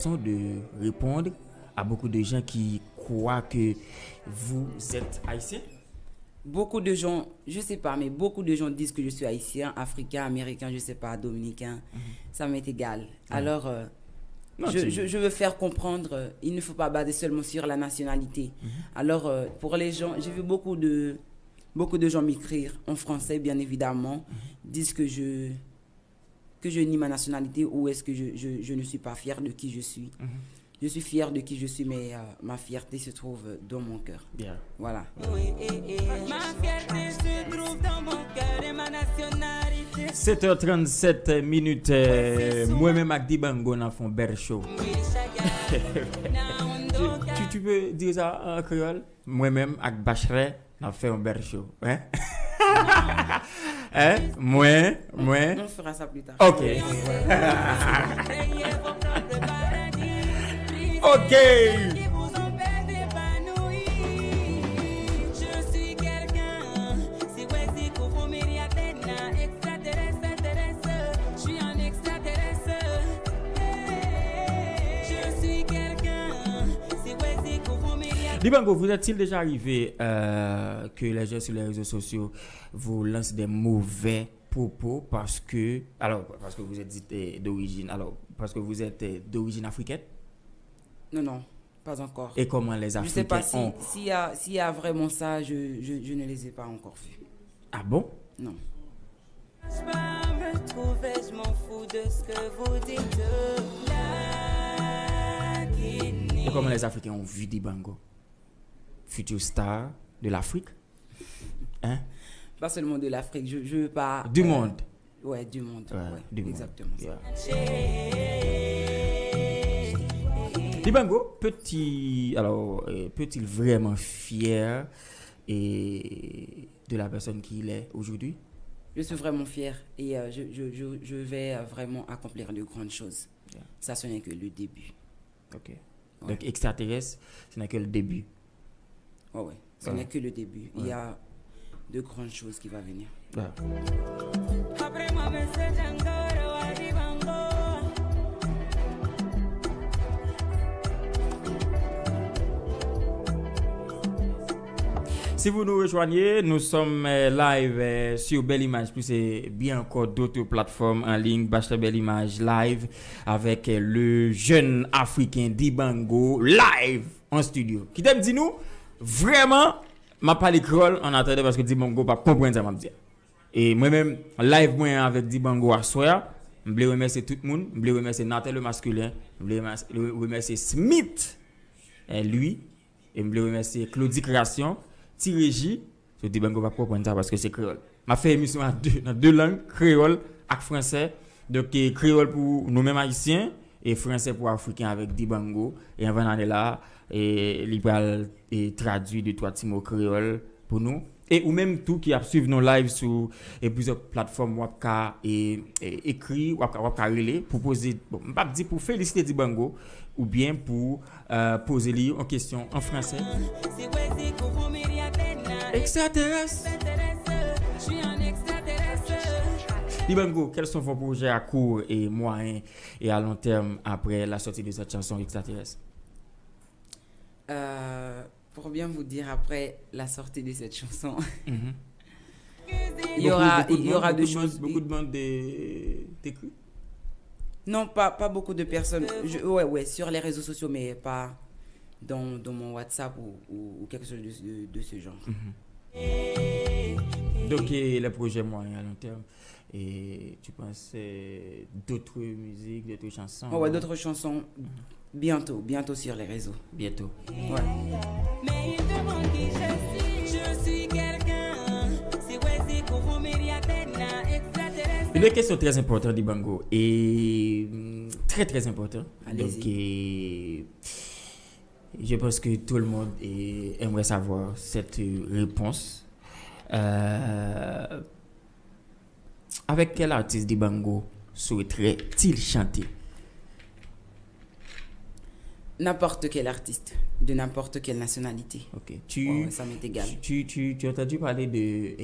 De répondre à beaucoup de gens qui croient que vous êtes haïtien? Beaucoup de gens, je sais pas, mais beaucoup de gens disent que je suis haïtien, africain, américain, je sais pas, dominicain. Ça m'est égal. Alors, Non, je veux faire comprendre, il ne faut pas baser seulement sur la nationalité. Alors, pour les gens, j'ai vu beaucoup de gens m'écrire en français, bien évidemment, disent que je nie ma nationalité ou est-ce que je ne suis pas fier de qui je suis. Je suis fier de qui je suis, mais ma fierté se trouve dans mon cœur. Bien. Voilà. Ma fierté se trouve dans mon cœur et ma nationalité. 7h37 minutes. Moi-même avec Dibango, on a fait un bel show. tu peux dire ça en créole? Moi-même avec Bacheret, on a fait un bel show. Hein? Hein? Moi. On fera ça plus tard. Ok. Ok. Je suis quelqu'un. Si Westy Koufou Myriatena, extraterrestre. Je suis un extraterrestre. Je suis quelqu'un. Si Westy Koufou Myriatena. Dibango, vous est-il déjà arrivé que les gens sur les réseaux sociaux vous lancent des mauvais propos parce que vous êtes d'origine, parce que vous êtes d'origine africaine? Non, pas encore. Et comment les Je Africains sais pas s'il y a vraiment ça, je ne les ai pas encore vus. Ah bon? Non. Je pas me trouver, je m'en fous de ce que vous dites. La Guinée. Et comment les Africains ont vu Dibango? Future star de l'Afrique? Hein? Pas seulement de l'Afrique, je veux pas... Du monde? Ouais, du monde. Ouais, Ouais, du monde. exactement ça. Yeah. Dibango, peut-il vraiment fier de la personne qu'il est aujourd'hui? Je suis vraiment fière et je vais vraiment accomplir de grandes choses. Yeah. Ça, ce n'est que le début. Ok. Ouais. Donc, extraterrestre, ce n'est que le début. Ouais. Ce n'est que le début. Il y a de grandes choses qui vont venir. Ouais. Après moi, monsieur Djangoro, Adibango. Si vous nous rejoignez, nous sommes live sur Belle Image, plus et bien encore d'autres plateformes en ligne, Bachelor Belle Image live avec le jeune africain Dibango live en studio. Qui t'aime dit nous, vraiment, m'a pas l'école en attendant parce que Dibango pas comprendre ça m'a dit. Et moi-même, live moi avec Dibango à soir, je voulais remercier tout le monde, je voulais remercier Nathalie le masculin, je voulais remercier Smith, lui, et je voulais remercier Claudie Création. Tirégie, je dis Dibango va comprendre ça parce que c'est créole. M'a fait émission dans deux langues, créole et français. Donc créole pour nous-mêmes haïtiens et français pour africains avec Dibango. Et en venant de là, il va traduire de trois petits mots créole pour nous. Et ou même tout qui a suivi nos lives sur plusieurs plateformes webka et écrit webka relé pour poser pas dire pour féliciter Dibango ou bien pour poser lui en question en français. Extraterrestre. Je suis un extraterrestre. Dibango, quels sont vos projets à court et moyen et à long terme après la sortie de cette chanson extraterrestre? Pour bien vous dire, après la sortie de cette chanson, Mm-hmm. il y aura des choses. Beaucoup de bandes d'écrits? Non, pas beaucoup de personnes. Ouais, sur les réseaux sociaux, mais pas dans mon WhatsApp ou quelque chose de ce genre. Mm-hmm. Donc, les projets moyens à long terme, et tu penses d'autres musiques, d'autres chansons? Oh, ouais, d'autres chansons. Bientôt sur les réseaux. Bientôt. Ouais. Mais il demande qui je suis quelqu'un. Si Westy Koufou Myriatena, extraterrestre. Une question très importante, Dibango, et très très importante. Allez-y. Donc, je pense que tout le monde aimerait savoir cette réponse. Avec quel artiste Dibango souhaiterait-il chanter? N'importe quel artiste, de n'importe quelle nationalité. Ok. Ça m'est égal. Tu as entendu parler de